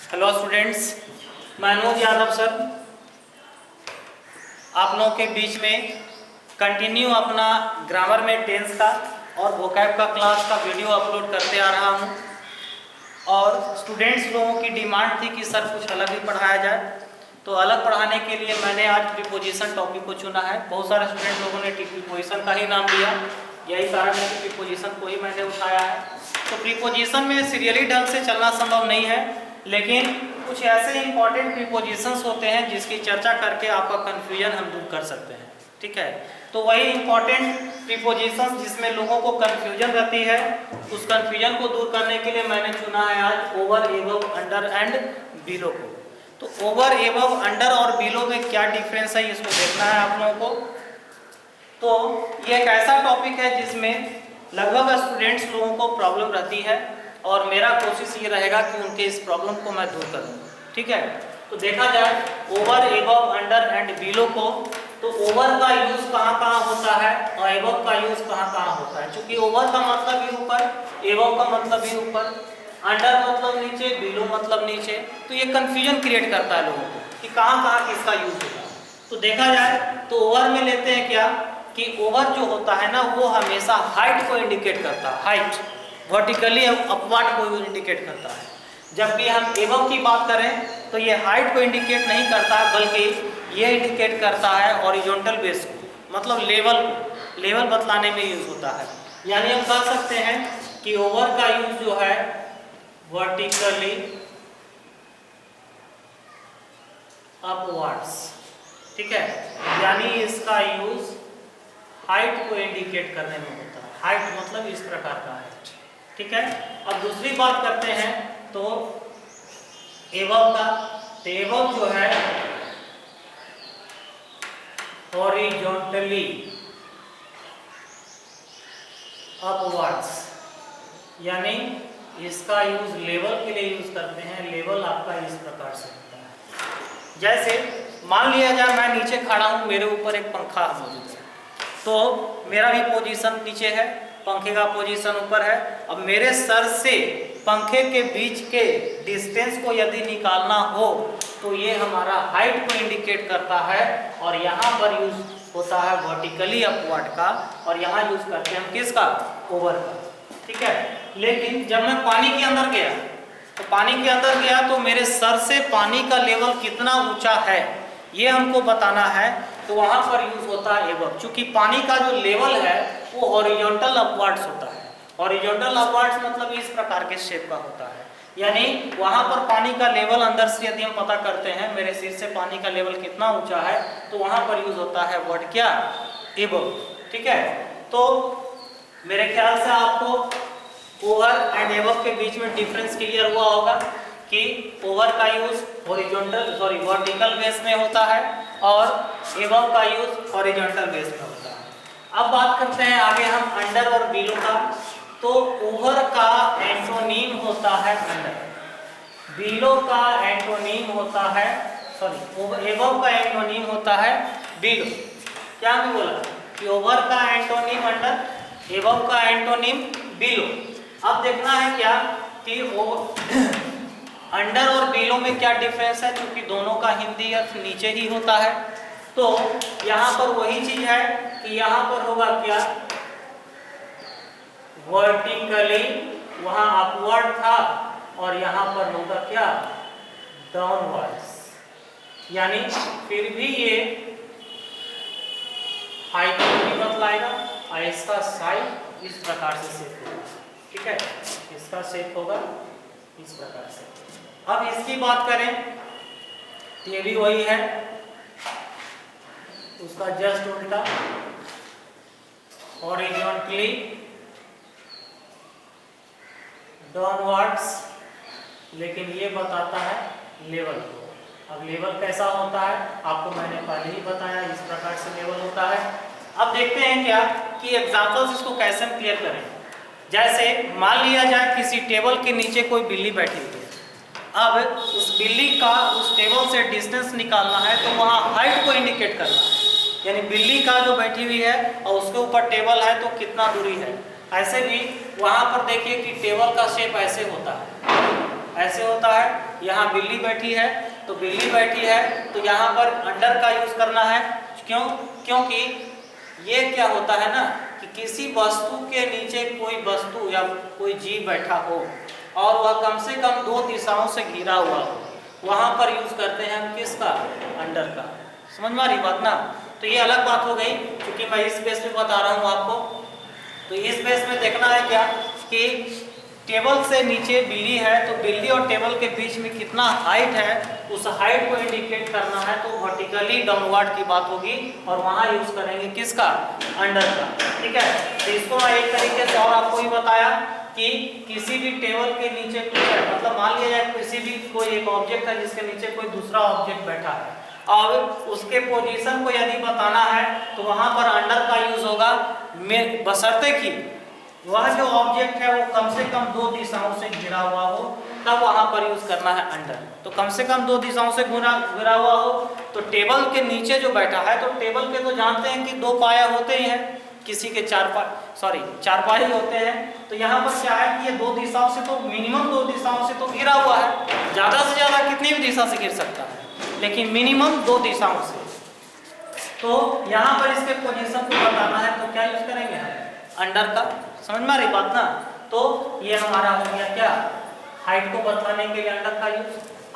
Hello students, मैं अनुज Yadav sir आप लोगों के बीच में कंटिन्यू अपना ग्रामर में टेंस का और वोकैब का क्लास का वीडियो अपलोड करते आ रहा हूं। और स्टूडेंट्स लोगों की डिमांड थी कि सर कुछ अलग ही पढ़ाया जाए, तो अलग पढ़ाने के लिए मैंने आज प्रीपोजिशन टॉपिक को चुना है। बहुत सारे स्टूडेंट लोगों ने प्रीपोजिशन का ही नाम लिया, यही कारण है कि प्रीपोजिशन को ही मैंने उठाया है। तो प्रीपोजिशन में सीरियली ढंग से चलना संभव नहीं है, लेकिन कुछ ऐसे इंपॉर्टेंट प्रीपोजिशंस होते हैं जिसकी चर्चा करके आपका कन्फ्यूजन हम दूर कर सकते हैं। ठीक है, तो वही इंपॉर्टेंट प्रीपोजिशंस जिसमें लोगों को कन्फ्यूजन रहती है, उस कन्फ्यूजन को दूर करने के लिए मैंने चुना है आज over, above, under and below को। तो ओवर, एबव, अंडर और बिलो में क्या डिफरेंस है इसको देखना है आप लोगों को। तो ये एक ऐसा टॉपिक है जिसमें लगभग स्टूडेंट्स लोगों को प्रॉब्लम रहती है और मेरा कोशिश ये रहेगा कि उनके इस प्रॉब्लम को मैं दूर करूँ। ठीक है, तो देखा जाए over, above, under and below को, तो ओवर का यूज कहाँ कहाँ होता है और एबव का यूज कहाँ कहाँ होता है। क्योंकि ओवर का मतलब भी ऊपर, एबव का मतलब भी ऊपर, अंडर मतलब नीचे, बिलो मतलब नीचे, तो ये कंफ्यूजन क्रिएट करता है लोगों को कि कहाँ कहाँ किसका यूज होगा। तो देखा जाए तो ओवर में लेते हैं क्या कि ओवर जो होता है ना वो हमेशा हाइट को इंडिकेट करता है, हाइट वर्टिकली अपवर्ड को इंडिकेट करता है। जब भी हम एबव की बात करें तो ये हाइट को इंडिकेट नहीं करता है, बल्कि ये इंडिकेट करता है हॉरिजॉन्टल बेस को, मतलब लेवल को, लेवल बतलाने में यूज होता है। यानी हम कह सकते हैं कि ओवर का यूज जो है वर्टिकली अपवर्ड्स। ठीक है, यानी इसका यूज हाइट को इंडिकेट करने में होता है। हाइट मतलब इस प्रकार का है। ठीक है, अब दूसरी बात करते हैं तो एबव का। तो एबव जो है हॉरिजॉन्टली अपवर्ड्स, यानी इसका यूज लेवल के लिए यूज करते हैं। लेवल आपका इस प्रकार से होता है, जैसे मान लिया जाए मैं नीचे खड़ा हूं, मेरे ऊपर एक पंखा मौजूद है, तो मेरा भी पोजीशन नीचे है, पंखे का पोजीशन ऊपर है। अब मेरे सर से पंखे के बीच के डिस्टेंस को यदि निकालना हो तो ये हमारा हाइट को इंडिकेट करता है, और यहाँ पर यूज होता है वर्टिकली अपवर्ड का, और यहाँ यूज करते हैं हम किसका, ओवर का। ठीक है, लेकिन जब मैं पानी के अंदर गया, तो पानी के अंदर गया तो मेरे सर से पानी का लेवल कितना ऊंचा है ये हमको बताना है, तो वहां पर यूज होता है एबव। चूंकि पानी का जो लेवल है वो हॉरिजॉन्टल अपवर्ड्स होता है। हॉरिजॉन्टल अपवर्ड्स मतलब इस प्रकार के शेप का होता है, यानी वहां पर पानी का लेवल अंदर से यदि हम पता करते हैं मेरे सिर से पानी का लेवल कितना ऊंचा है, तो वहां पर यूज होता है वर्ड क्या, एबव। ठीक है, तो मेरे ख्याल से आपको ओवर एंड एबव के बीच में डिफरेंस क्लियर हुआ होगा कि ओवर का यूज वर्टिकल बेस में होता है और एबव का यूज हॉरिजॉन्टल बेस में होता है। अब बात करते हैं आगे हम अंडर और बिलो का। तो ओवर का एंटोनीम होता है अंडर, बिलो का एंटोनीम होता है, एबव का एंटोनीम होता है बिलो। क्या मैं बोला कि ओवर का एंटोनीम अंडर, एबव का एंटोनीम बिलो। अब देखना है क्या कि अंडर और बिलो में क्या डिफरेंस है, क्योंकि दोनों का हिंदी अर्थ नीचे ही होता है। तो यहाँ पर वही चीज है कि यहाँ पर होगा क्या, वर्टिकली, वहां अपवर्ड था, और यहाँ पर होगा क्या, डाउनवर्ड्स। यानी फिर भी ये हाइट को भी बतलाएगा, और इसका साइड इस प्रकार से शेप होगा। ठीक है, इसका शेप होगा इस प्रकार से। अब इसकी बात करें तो ये भी वही है, उसका जस्ट उल्टा, हॉरिजॉन्टली डाउनवर्ड्स, लेकिन ये बताता है लेवल को। अब लेवल कैसा होता है आपको मैंने पहले ही बताया, इस प्रकार से लेवल होता है। अब देखते हैं क्या कि एग्जांपल्स इसको कैसे हम क्लियर करें। जैसे मान लिया जाए किसी टेबल के नीचे कोई बिल्ली बैठी हुई है, अब उस बिल्ली का उस टेबल से डिस्टेंस निकालना है, तो वहाँ हाइट को इंडिकेट करना है, यानी बिल्ली का जो बैठी हुई है और उसके ऊपर टेबल है तो कितना दूरी है। ऐसे भी वहाँ पर देखिए कि टेबल का शेप ऐसे होता है, ऐसे होता है, यहाँ बिल्ली बैठी है, तो बिल्ली बैठी है तो यहाँ पर अंडर का यूज करना है। क्यों? क्योंकि ये क्या होता है ना कि किसी वस्तु के नीचे कोई वस्तु या कोई जीव बैठा हो और वह कम से कम 2 दिशाओं से घिरा हुआ हो, वहां पर यूज करते हैं हम किसका? अंडर का। समझ में आ रही बात ना? तो ये अलग बात हो गई, क्योंकि मैं इस बेस पे बता रहा हूँ आपको। तो इस बेस में देखना है क्या कि टेबल से नीचे बिल्ली है, तो बिल्ली और टेबल के बीच में कितना हाइट है, उस हाइट को इंडिकेट करना है, तो वर्टिकली डाउनवर्ड की बात होगी और वहां यूज करेंगे किसका? अंडर का। ठीक है, तो इसको मैं एक तरीके से और आपको ही बताया कि किसी भी टेबल के नीचे कुछ है, मतलब मान लिया जाए किसी भी कोई एक ऑब्जेक्ट है जिसके नीचे कोई दूसरा ऑब्जेक्ट बैठा है, और उसके पोजीशन को यदि बताना है तो वहां पर अंडर का यूज होगा, बशर्ते कि वह जो ऑब्जेक्ट है वो कम से कम 2 दिशाओं से घिरा हुआ हो, तब वहां पर यूज करना है अंडर। तो कम से कम 2 दिशाओं से घिरा हुआ हो, तो टेबल के नीचे जो बैठा है, तो टेबल के तो जानते हैं कि 2 पाया होते ही हैं, किसी के 4 पाए होते हैं। तो यहाँ पर क्या है कि ये 2 दिशाओं से, तो मिनिमम 2 दिशाओं से तो घिरा हुआ है। ज्यादा से ज्यादा कितनी भी दिशा से घिर सकता है, लेकिन मिनिमम 2 दिशाओं से। तो यहाँ पर इसके पोजीशन को बताना है, तो क्या यूज करेंगे हम? अंडर का। समझ में आ रही बात ना? तो ये हमारा हो गया क्या? हाइट को बताने के लिए अंडर का यूज।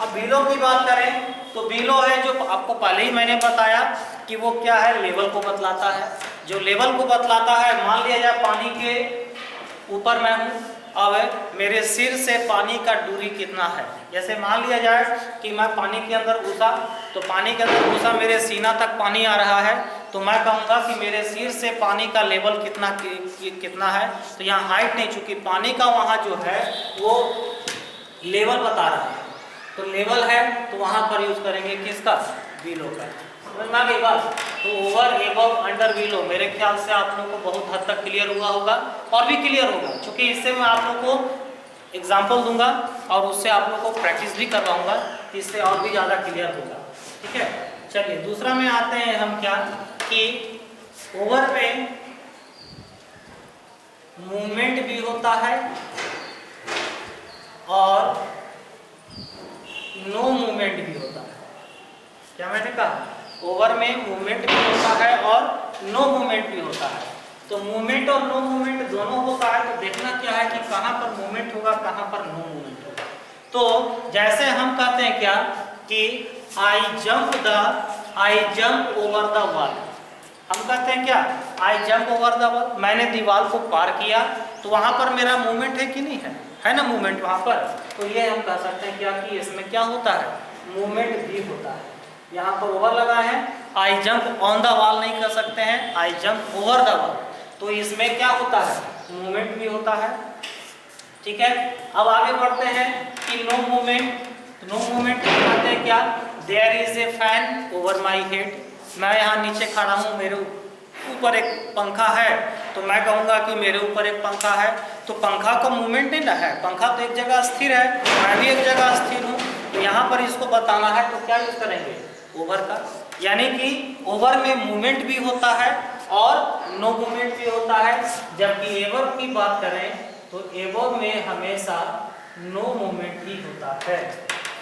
अब बिलो की बात करें तो बिलो है जो आपको पहले ही मैंने बताया कि वो क्या है? लेवल को बतलाता है। जो लेवल को बतलाता है, मान लिया जाए पानी के ऊपर मैं हूँ, अब मेरे सिर से पानी का दूरी कितना है। जैसे मान लिया जाए कि मैं पानी के अंदर घुसा, तो पानी के अंदर घुसा, मेरे सीना तक पानी आ रहा है, तो मैं कहूँगा कि मेरे सिर से पानी का लेवल कितना है। तो यहाँ हाइट नहीं, चूंकि पानी का वहाँ जो है वो लेवल बता रहा है, तो लेवल है, तो वहाँ पर यूज करेंगे किसका? बिलो का। समझ में आ गई बात? तो ओवर, एबव, अंडर, बिलो, मेरे ख्याल से आप लोगों को बहुत हद तक क्लियर हुआ होगा, और भी क्लियर होगा, क्योंकि इससे मैं आप लोगों को एग्जाम्पल दूंगा और उससे आप लोगों को प्रैक्टिस भी करवाऊंगा, इससे और भी ज़्यादा क्लियर होगा। ठीक है, चलिए दूसरा में आते हैं हम क्या कि ओवर में मूवमेंट भी होता है और नो मूवमेंट भी होता है। क्या मैंने कहा? ओवर में मूवमेंट भी होता है और नो मूवमेंट भी होता है। तो मूवमेंट और नो मूवमेंट दोनों होता है, तो देखना क्या है कि कहाँ पर मूवमेंट होगा, कहाँ पर नो मूवमेंट होगा। तो जैसे हम कहते हैं क्या कि I jump over the wall. हम कहते हैं क्या? I jump over the wall, मैंने दीवार को पार किया, तो वहां पर मेरा मूवमेंट है कि नहीं है? है ना मूवमेंट वहां पर। तो ये हम कह सकते हैं क्या कि इसमें क्या होता है? मूवमेंट भी होता है। यहाँ पर ओवर लगा है, I jump on the wall नहीं कर सकते हैं, I jump over the wall, तो इसमें क्या होता है? मूवमेंट भी होता है। ठीक है, अब आगे बढ़ते हैं कि नो मूवमेंट। नो मूवमेंट कहते हैं क्या? There is a fan over my head. मैं यहाँ नीचे खड़ा हूँ, मेरे ऊपर एक पंखा है, तो मैं कहूँगा कि मेरे ऊपर एक पंखा है, तो पंखा का मूवमेंट नहीं ना है, पंखा तो एक जगह स्थिर है, मैं भी एक जगह स्थिर हूँ। तो यहाँ पर इसको बताना है, तो क्या यूज करेंगे? ओवर का। यानी कि ओवर में मूवमेंट भी होता है और नो मूवमेंट भी होता है। जबकि एबव की बात करें तो एबव में हमेशा नो मूवमेंट ही होता है।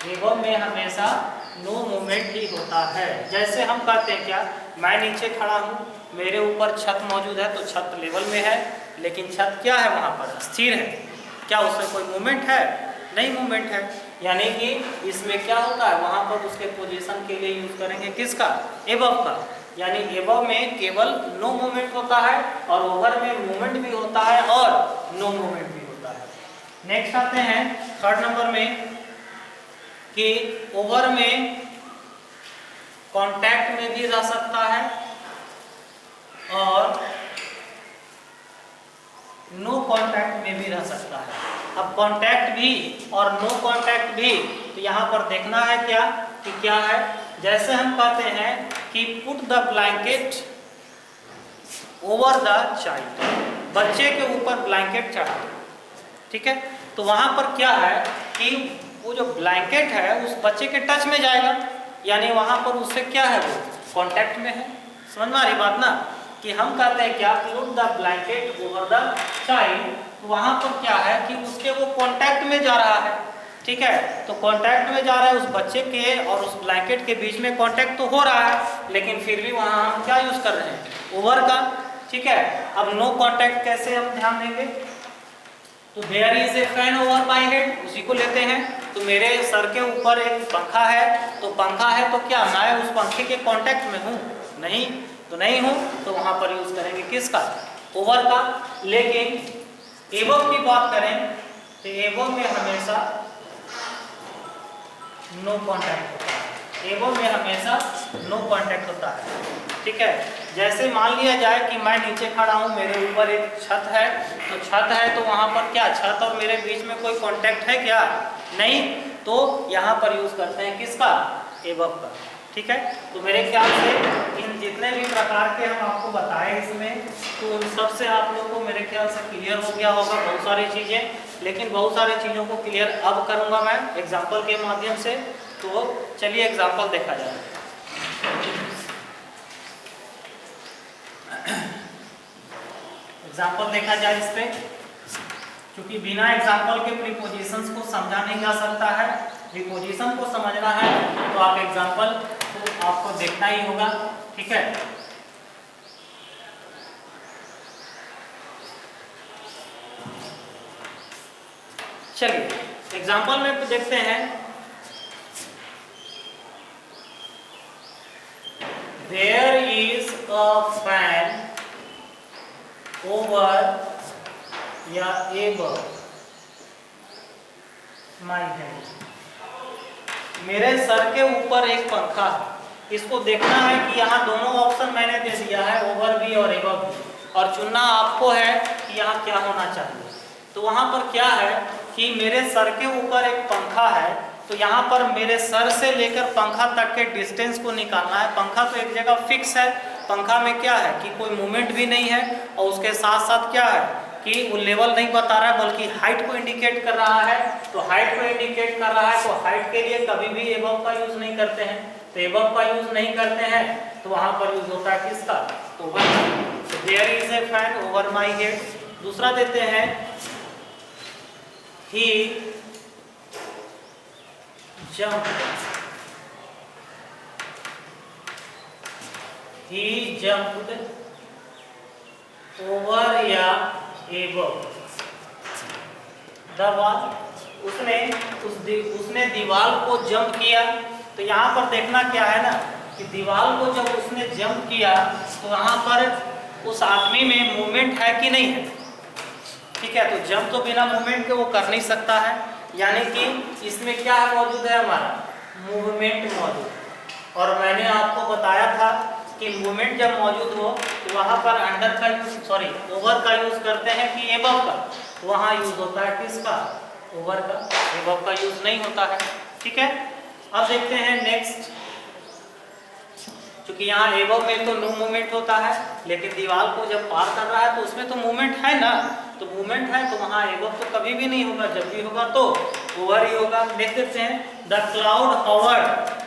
एबव में हमेशा नो मूवमेंट ही होता है। जैसे हम कहते हैं क्या, मैं नीचे खड़ा हूँ, मेरे ऊपर छत मौजूद है, तो छत लेवल में है, लेकिन छत क्या है? वहाँ पर स्थिर है। क्या उसमें कोई मूवमेंट है? नहीं मूवमेंट है। यानी कि इसमें क्या होता है? वहाँ पर उसके पोजीशन के लिए यूज करेंगे किसका? एबव का। यानी एबव में केवल नो मूवमेंट होता है और ओवर में मूवमेंट भी होता है और नो मूवमेंट भी होता है। नेक्स्ट आते हैं 3rd नंबर में कि ओवर में कांटेक्ट में भी रह सकता है और नो कांटेक्ट में भी रह सकता है। अब कांटेक्ट भी और नो कांटेक्ट भी, तो यहाँ पर देखना है क्या कि क्या है। जैसे हम कहते हैं कि put the blanket over the child, बच्चे के ऊपर ब्लैंकेट चढ़ा। ठीक है, तो वहाँ पर क्या है कि वो जो ब्लैंकेट है उस बच्चे के टच में जाएगा, यानी वहाँ पर उससे क्या है? वो कांटेक्ट में है। समझ में आ रही बात ना? कि हम कहते हैं क्या? Put the blanket over the child, तो वहाँ पर क्या है कि उसके वो कांटेक्ट में जा रहा है। ठीक ठीक है। तो कांटेक्ट में जा रहा है, उस बच्चे के और उस ब्लैंकेट के बीच में कांटेक्ट तो हो रहा है, लेकिन फिर भी वहाँ हम क्या यूज कर रहे हैं, ओवर का। ठीक है, अब नो कांटेक्ट कैसे हम ध्यान देंगे, तो there is a fan over my head, उसी को लेते हैं। तो मेरे सर के ऊपर एक पंखा है, तो पंखा है तो क्या मैं उस पंखे के कांटेक्ट में हूँ, नहीं, तो नहीं हूँ, तो वहाँ पर यूज करेंगे किसका, ओवर का। लेकिन एबव की बात करें तो एबव में हमेशा नो कांटेक्ट होता है, एबव में हमेशा नो कांटेक्ट होता है। ठीक है, जैसे मान लिया जाए कि मैं नीचे खड़ा हूँ, मेरे ऊपर एक छत है, तो छत है तो वहाँ पर क्या छत और मेरे बीच में कोई कांटेक्ट है क्या, नहीं, तो यहाँ पर यूज करते हैं किसका, एबव का। ठीक है, तो मेरे ख्याल से इन जितने भी प्रकार के हम आपको बताए इसमें, तो उन सबसे आप लोग को मेरे ख्याल से क्लियर हो गया होगा बहुत सारी चीज़ें। लेकिन बहुत सारी चीज़ों को क्लियर अब करूँगा मैं एग्जाम्पल के माध्यम से। तो चलिए एग्जाम्पल देखा जाए। एग्जाम्पल देखा जाए इस पे, क्योंकि बिना एग्जाम्पल के प्रीपोजिशंस को समझा नहीं जा सकता है। प्रीपोजिशन को समझना है तो आप एग्जाम्पल को आपको देखना ही होगा। ठीक है, चलिए एग्जाम्पल में देखते हैं। There is a fan over या above my head, मेरे सर के ऊपर एक पंखा है। इसको देखना है कि यहाँ दोनों ऑप्शन मैंने दे दिया है, ओवर भी और एबव भी, और चुनना आपको है कि यहाँ क्या होना चाहिए। तो वहाँ पर क्या है कि मेरे सर के ऊपर एक पंखा है, तो यहाँ पर मेरे सर से लेकर पंखा तक के डिस्टेंस को निकालना है। पंखा तो एक जगह फिक्स है, पंखा में क्या है कि कोई मूवमेंट भी नहीं है, और उसके साथ साथ क्या है कि वो लेवल नहीं बता रहा है बल्कि हाइट को इंडिकेट कर रहा है। तो हाइट को इंडिकेट कर रहा है, तो हाइट के लिए कभी भी एबव का यूज नहीं करते हैं। तो एबव का यूज नहीं करते हैं तो वहाँ पर यूज होता है किसका, ओवर का। There is a fan over my head. दूसरा देते हैं ही jumped over या above the wall, उसने दीवार को जंप किया। तो यहाँ पर देखना क्या है ना कि दीवार को जब उसने जंप किया तो यहाँ पर उस आदमी में मूवमेंट है कि नहीं है। ठीक है, तो जंप तो बिना मूवमेंट के वो कर नहीं सकता है, यानी कि इसमें क्या है मौजूद है, हमारा मूवमेंट मौजूद। और मैंने आपको बताया था कि मूवमेंट जब मौजूद हो तो वहाँ पर अंडर का यूज ओवर का यूज करते हैं कि एबव का, वहाँ यूज होता है किसका, ओवर का, एबव का यूज नहीं होता है। ठीक है, अब देखते हैं नेक्स्ट। क्योंकि यहाँ एबव में तो नो मूवमेंट होता है, लेकिन दीवार को जब पार कर रहा है तो उसमें तो मूवमेंट है ना, तो मूवमेंट है तो वहाँ एबव तो कभी भी नहीं होगा, जब भी होगा तो ओवर ही होगा। देख देते हैं, द क्लाउड हॉवर्ड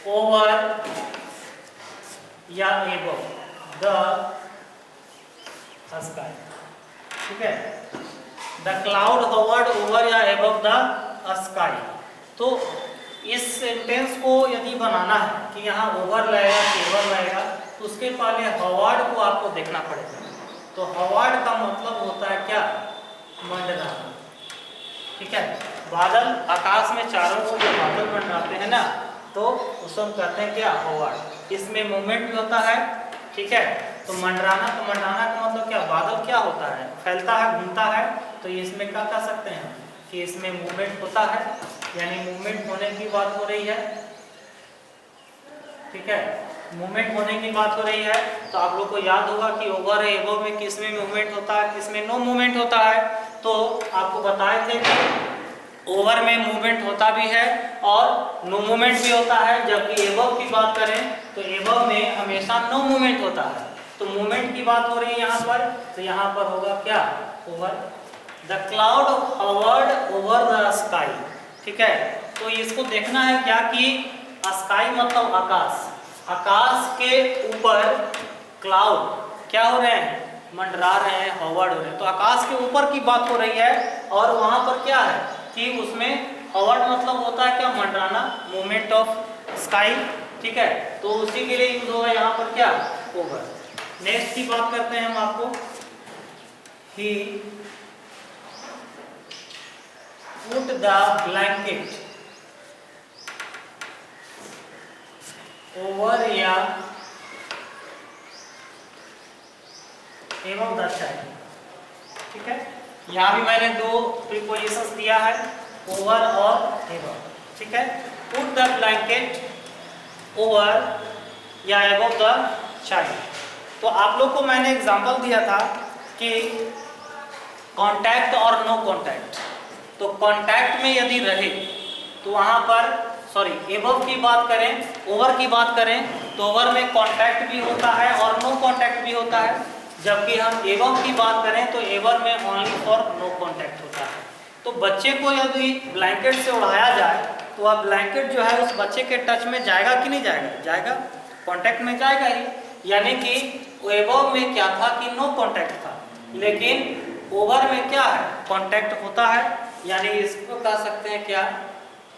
ओवर या एबव द स्काई। ठीक है, द क्लाउड हॉवर्ड ओवर या एबव द स्काई। तो इस सेंटेंस को यदि बनाना है कि यहाँ ओवर लगेगा एबव लगेगा, तो उसके पहले हॉवर्ड को आपको देखना पड़ेगा। तो हॉवर्ड का मतलब होता है क्या, मंडराना। ठीक है, बादल आकाश में चारों ओर जो बादल मंडराते हैं ना, तो उसको हम कहते हैं क्या, हॉवर्ड। इसमें मूवमेंट भी होता है। ठीक है, तो मंडराना का मतलब क्या, बादल क्या होता है, फैलता है, घूमता है। तो इसमें क्या कह सकते हैं कि इसमें मूवमेंट होता है, यानी मूवमेंट होने की बात हो रही है। ठीक है, मूवमेंट होने की बात हो रही है। तो आप लोग को याद होगा कि ओवर है एबव में किस में मूवमेंट होता है, किस में नो मूवमेंट होता है। तो आपको बताए थे कि ओवर में मूवमेंट होता भी है और नो मूवमेंट भी होता है, जबकि एबव की बात करें तो एबव में हमेशा नो मूवमेंट होता है। तो मूवमेंट की बात हो रही है यहाँ पर, तो यहाँ पर होगा क्या, over. The cloud Howard over the sky. ठीक है, तो इसको देखना है क्या कि स्काई मतलब आकाश, आकाश के ऊपर क्लाउड क्या हो रहे हैं, मंडरा रहे हैं, हॉवर्ड हो रहे हैं। तो आकाश के ऊपर की बात हो रही है और वहां पर क्या है कि उसमें हॉवर्ड मतलब होता है क्या, मंडराना, मूवमेंट ऑफ स्काई, ठीक है। तो उसी के लिए यूज होगा यहाँ पर क्या, ओवर। नेक्स्ट की बात करते हैं हम आपको, ही पुट द ब्लैंकेट ओवर या एवं द चाइल्ड, ठीक है। यहाँ भी मैंने दो प्रीपोजिशंस दिया है, ओवर और एवं, ठीक है। पुट द ब्लैंकेट ओवर या एबव द चाइल्ड। तो आप लोग को मैंने एग्जांपल दिया था कि कांटेक्ट और नो कांटेक्ट। तो कांटेक्ट में यदि रहे तो वहां पर, सॉरी एबव की बात करें, ओवर की बात करें तो ओवर में कांटेक्ट भी होता है और नो कांटेक्ट भी होता है। जबकि हम एबव की बात करें तो एवर में ओनली फॉर नो कांटेक्ट होता है। तो बच्चे को यदि ब्लैंकेट से उड़ाया जाए तो वह ब्लैंकेट जो है उस बच्चे के टच में जाएगा कि नहीं जाएगा, जाएगा, कांटेक्ट में जाएगा ही। यानी कि एबव में क्या था कि नो कांटेक्ट था, लेकिन ओवर में क्या है, कांटेक्ट होता है। यानी इसको कह सकते हैं क्या,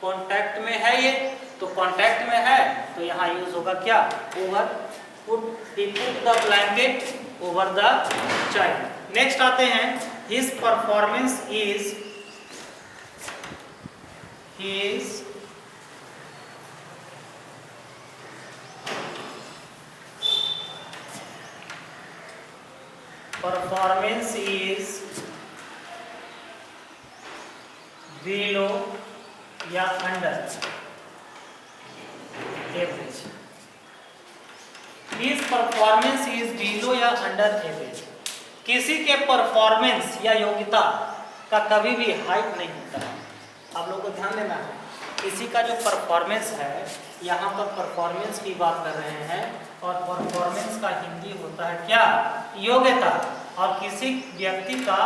कांटेक्ट में है ये, तो कांटेक्ट में है तो यहाँ यूज होगा क्या, over. Put the blanket over the child. Next आते हैं, his performance is, his performance is below या under average. His performance is below या अंडर एवरेज। किसी के परफॉर्मेंस या योग्यता का कभी भी हाइट नहीं होता है। आप लोगों को ध्यान देना है, किसी का जो परफॉर्मेंस है, यहाँ पर परफॉर्मेंस की बात कर रहे हैं और परफॉर्मेंस का हिंदी होता है क्या, योग्यता। और किसी व्यक्ति का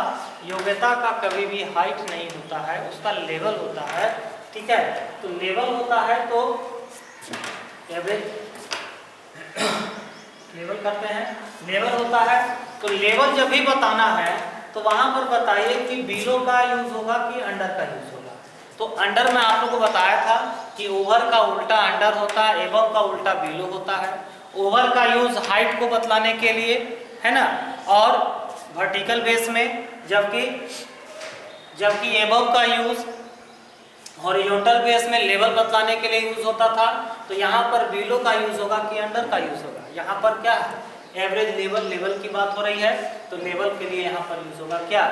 योग्यता का कभी भी हाइट नहीं होता है, उसका लेवल होता है, ठीक है। तो लेवल होता है तो एवरेज, लेवल करते हैं, लेवल होता है। तो लेवल जब भी बताना है तो वहां पर बताइए कि बिलो का यूज होगा कि अंडर का यूज होगा। तो अंडर में आप लोगों को बताया था कि ओवर का उल्टा अंडर होता है, एबव का उल्टा बिलो होता है। ओवर का यूज हाइट को बतलाने के लिए है ना, और वर्टिकल बेस में, जबकि एबव का यूज हॉरिजॉन्टल बेस में लेवल बतलाने के लिए यूज होता था। तो यहाँ पर बिलो का यूज होगा कि अंडर का यूज होगा। यहाँ पर क्या है, एवरेज लेवल, लेवल की बात हो रही है तो लेवल के लिए यहाँ पर यूज होगा क्या,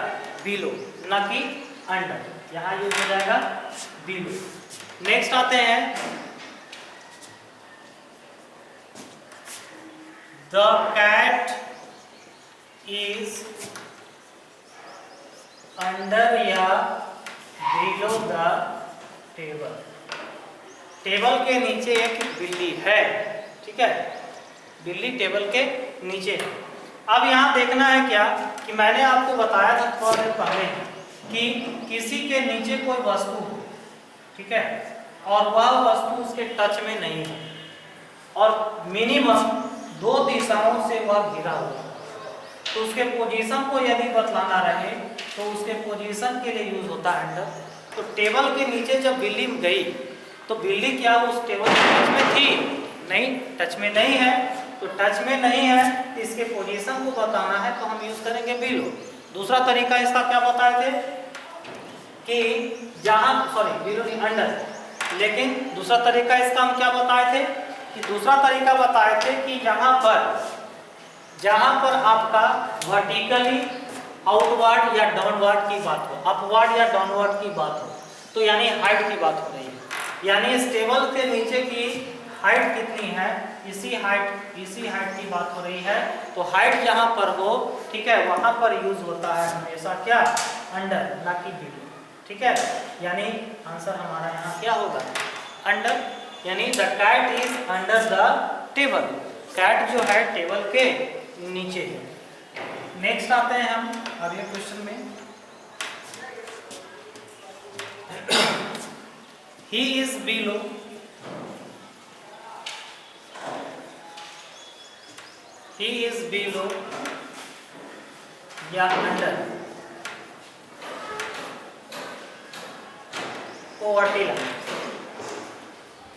बिलो, ना कि अंडर। यहाँ यूज हो जाएगा बिलो। नेक्स्ट आते हैं, द कैट इज अंडर या बिलो द टेबल। टेबल के नीचे एक बिल्ली है, ठीक है, बिल्ली टेबल के नीचे है। अब यहाँ देखना है क्या कि मैंने आपको बताया था थोड़ा देर पहले कि किसी के नीचे कोई वस्तु हो, ठीक है, और वह वस्तु उसके टच में नहीं है और मिनिमम 2 दिशाओं से वह घिरा हुआ, तो उसके पोजीशन को यदि बतलाना रहे तो उसके पोजीशन के लिए यूज होता है अंडर। तो टेबल के नीचे जब बिल्ली गई तो बिल्ली क्या उस टेबल के टच में थी, नहीं, टच में नहीं है। तो टच में नहीं है तो इसके पोजीशन को बताना है तो हम यूज करेंगे बिलो। दूसरा तरीका इसका क्या बताए थे कि जहां, सॉरी बिलो नहीं, अंडर। लेकिन दूसरा तरीका इसका हम क्या बताए थे कि दूसरा तरीका बताए थे कि जहां पर आपका वर्टिकली आउटवर्ड या डाउनवर्ड की बात हो, अपवर्ड या डाउनवर्ड की बात हो, तो यानी हाइट की बात हो रही है। यानी इस टेबल के नीचे की हाइट कितनी है, इसी हाइट की बात हो रही है। तो हाइट जहां पर हो, ठीक है, वहां पर यूज होता है हमेशा क्या, अंडर, ना कि बिलो, ठीक है। यानी आंसर हमारा यहाँ क्या होगा, अंडर। यानी the cat is under the table. Cat जो है टेबल के नीचे है। नेक्स्ट आते हैं हम अगले क्वेश्चन में, he is below, he is below या अंडर पोवर्टी लाइन,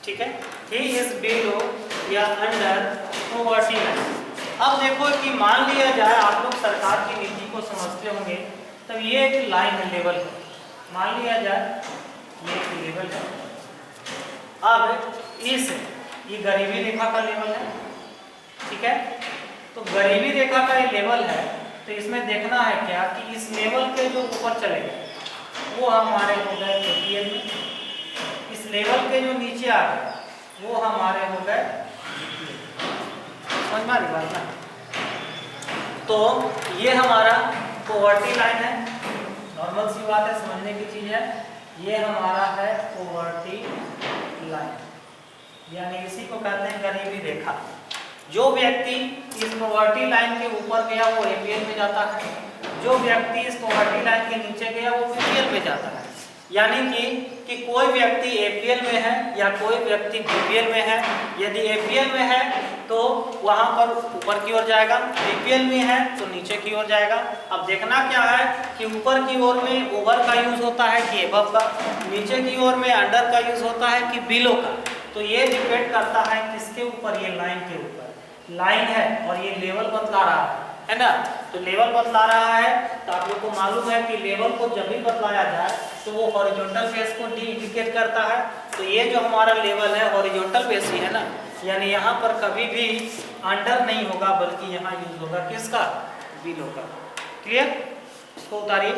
ठीक है, ही इज बिलो या अंडर पोवर्टी लाइन। अब देखो कि मान लिया जाए, आप लोग सरकार की नीति को समझते होंगे, तब ये एक लाइन है, लेवल है, मान लिया जाए ये एक लेवल है। अब ये गरीबी रेखा का लेवल है, ठीक है, तो गरीबी रेखा का ये लेवल है, तो इसमें देखना है क्या कि इस लेवल के जो ऊपर चले गए वो हमारे हो गए एपीएल में, इस लेवल के जो नीचे आ गए वो हमारे हो गए बीपीएल। समझ में आ रही बात ना? तो ये हमारा पोवर्टी लाइन है, नॉर्मल सी बात है, समझने की चीज है। ये हमारा है पोवर्टी लाइन, यानी इसी को कहते हैं गरीबी रेखा। जो व्यक्ति इस पोवर्टी लाइन के ऊपर गया वो एपीएल में जाता है, जो व्यक्ति इस पोवर्टी लाइन के नीचे गया वो बीपीएल में जाता है। यानी कि कोई व्यक्ति एपीएल में है या कोई व्यक्ति बीपीएल में है, यदि एपीएल में है तो वहां पर ऊपर की ओर जाएगा, बीपीएल में है तो नीचे की ओर जाएगा। अब देखना क्या है कि ऊपर की ओर में ओवर का यूज होता है कि एबव का, नीचे की ओर में अंडर का यूज होता है कि बिलो का। तो ये डिपेंड करता है किसके ऊपर, ये लाइन के ऊपर। लाइन है और ये लेवल बतला रहा है ना, तो लेवल बतला रहा है, तो आप लोग को मालूम है कि लेवल को जब भी बतलाया जाए तो वो हॉरिजॉन्टल बेस को डी इंडिकेट करता है। तो ये जो हमारा लेवल है हॉरिजॉन्टल बेस ही है ना, यानी यहाँ पर कभी भी अंडर नहीं होगा बल्कि यहाँ यूज होगा किसका, बिलो का। क्लियर? इसको उतारिए,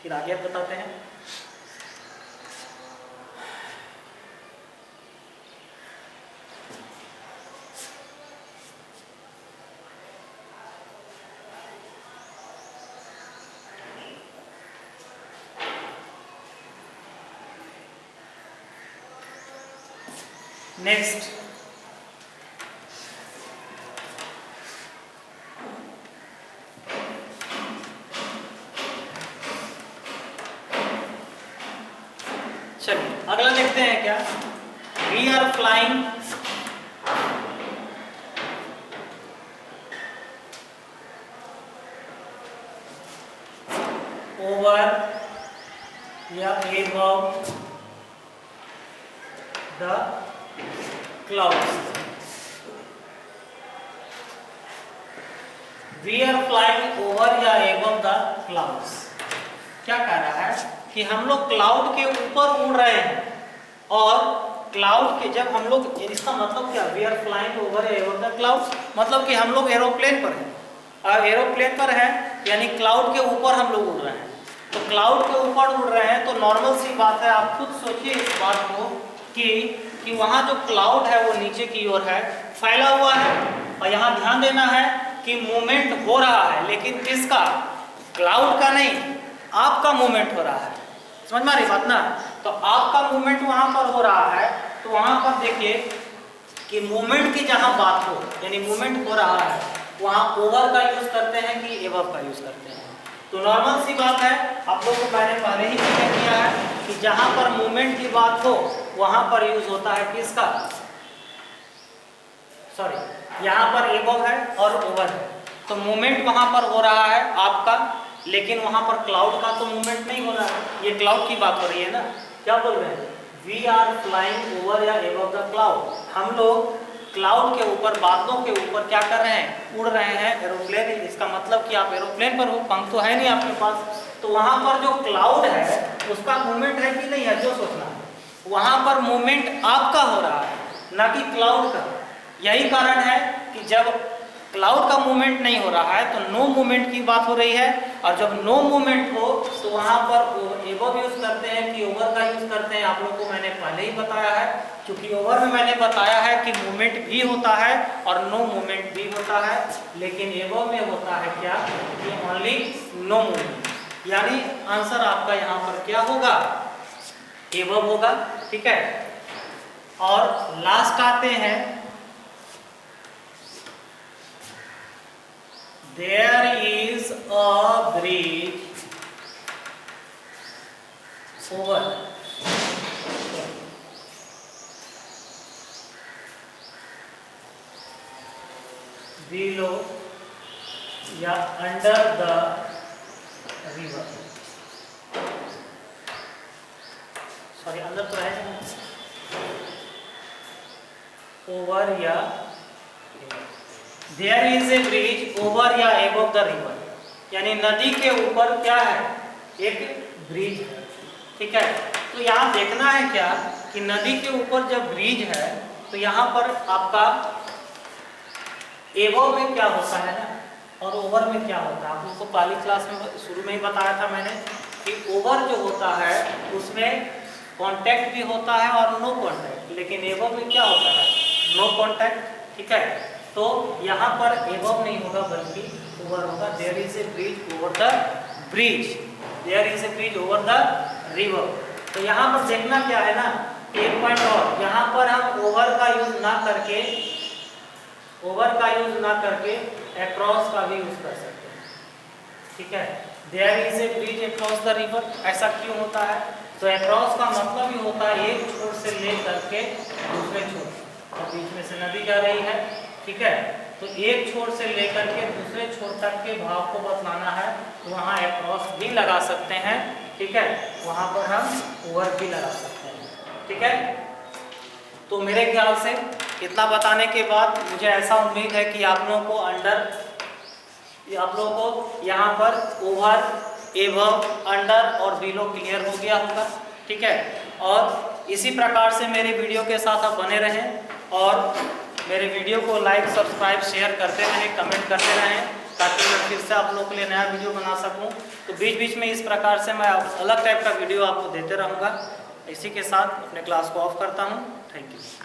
फिर आगे बताते हैं। नेक्स्ट, चलिए अगला देखते हैं क्या। वी आर फ्लाइंग ओवर या above the clouds। We are flying over या above the clouds। क्या कह रहा है कि हम लोग क्लाउड के ऊपर उड़ रहे हैं, और क्लाउड के जब हम लोग, इसका मतलब क्या, वी आर फ्लाइंग ओवर या above the clouds, मतलब कि हम लोग एरोप्लेन पर हैं, और एरोप्लेन पर हैं यानी क्लाउड के ऊपर हम लोग उड़ रहे हैं। तो क्लाउड के ऊपर उड़ रहे हैं तो नॉर्मल सी बात है, आप खुद सोचिए इस बात को कि वहाँ जो क्लाउड है वो नीचे की ओर है, फैला हुआ है, और यहाँ ध्यान देना है कि मूवमेंट हो रहा है, लेकिन किसका, क्लाउड का नहीं, आपका मूवमेंट हो रहा है। समझ में आ रही बात ना? तो आपका मूवमेंट वहाँ पर हो रहा है, तो वहाँ पर देखिए कि मूवमेंट की जहाँ बात हो, यानी मूवमेंट हो रहा है, वहाँ ओवर का यूज करते हैं कि एबव का यूज करते हैं। तो नॉर्मल सी बात है, आप लोगों को मैंने पहले ही क्लियर किया है कि जहां पर मूवमेंट की बात हो वहां पर यूज होता है किसका, सॉरी यहाँ पर एबव है और ओवर है, तो मूवमेंट वहां पर हो रहा है आपका, लेकिन वहां पर क्लाउड का तो मूवमेंट नहीं हो रहा है। ये क्लाउड की बात हो रही है ना, क्या बोल रहे हैं, वी आर फ्लाइंग ओवर या एबव द क्लाउड। हम लोग क्लाउड के ऊपर, बादलों के ऊपर क्या कर रहे हैं, उड़ रहे हैं, एरोप्लेन। इसका मतलब कि आप एरोप्लेन पर हो, पंख तो है नहीं आपके पास, तो वहां पर जो क्लाउड है उसका मूवमेंट है कि नहीं है, जो सोचना है, वहां पर मूवमेंट आपका हो रहा है ना कि क्लाउड का। यही कारण है कि जब क्लाउड का मूवमेंट नहीं हो रहा है तो नो मूवमेंट की बात हो रही है, और जब नो मूवमेंट हो तो वहां पर एबव यूज करते हैं कि ओवर का यूज करते हैं। आप लोगों को मैंने पहले ही बताया है, क्योंकि ओवर में मैंने बताया है कि मूवमेंट भी होता है और नो मूवमेंट भी होता है, लेकिन एबव में होता है क्या, कि ओनली नो मूवमेंट। यानी आंसर आपका यहाँ पर क्या होगा, एबव होगा। ठीक है, और लास्ट आते हैं, there is a bridge over below या अंडर द रिवर, सॉरी अंदर तो है, ओवर या there is a bridge over या एबव द रिवर, यानी नदी के ऊपर क्या है, एक ब्रिज है। ठीक है, तो यहाँ देखना है क्या कि नदी के ऊपर जब ब्रिज है तो यहाँ पर आपका एबव में क्या होता है ना, और ओवर में क्या होता है। आप लोगों को पहली क्लास में शुरू में ही बताया था मैंने कि ओवर जो होता है उसमें कांटेक्ट भी होता है और नो कांटेक्ट, लेकिन एबव में क्या होता है, नो कांटेक्ट। ठीक है, तो यहाँ पर एबव नहीं होगा बल्कि ओवर होगा। There is a bridge over the bridge, there is a bridge over the river. तो यहाँ पर देखना क्या है ना, एक पॉइंट और, यहाँ पर हम ओवर का यूज ना करके, ओवर का यूज ना करके अक्रॉस का भी यूज कर सकते हैं। ठीक है, there is a bridge across the river, ऐसा क्यों होता है, तो अक्रॉस का मतलब ही होता है एक छोर से ले करके दूसरे छोर, और बीच में से नदी जा रही है। ठीक है, तो एक छोर से लेकर के दूसरे छोर तक के भाव को बतलाना है, तो वहाँ अक्रॉस भी लगा सकते हैं। ठीक है, वहाँ पर हम ओवर भी लगा सकते हैं। ठीक है, तो मेरे ख्याल से इतना बताने के बाद मुझे ऐसा उम्मीद है कि आप लोगों को आप लोगों को यहाँ पर ओवर, एबव, अंडर और बिलो क्लियर हो गया होगा। ठीक है, और इसी प्रकार से मेरे वीडियो के साथ आप बने रहें और मेरे वीडियो को लाइक, सब्सक्राइब, शेयर करते रहें, कमेंट करते रहें, ताकि मैं फिर से आप लोगों के लिए नया वीडियो बना सकूं। तो बीच बीच में इस प्रकार से मैं अलग टाइप का वीडियो आपको देते रहूँगा। इसी के साथ अपने क्लास को ऑफ करता हूँ। Thank you.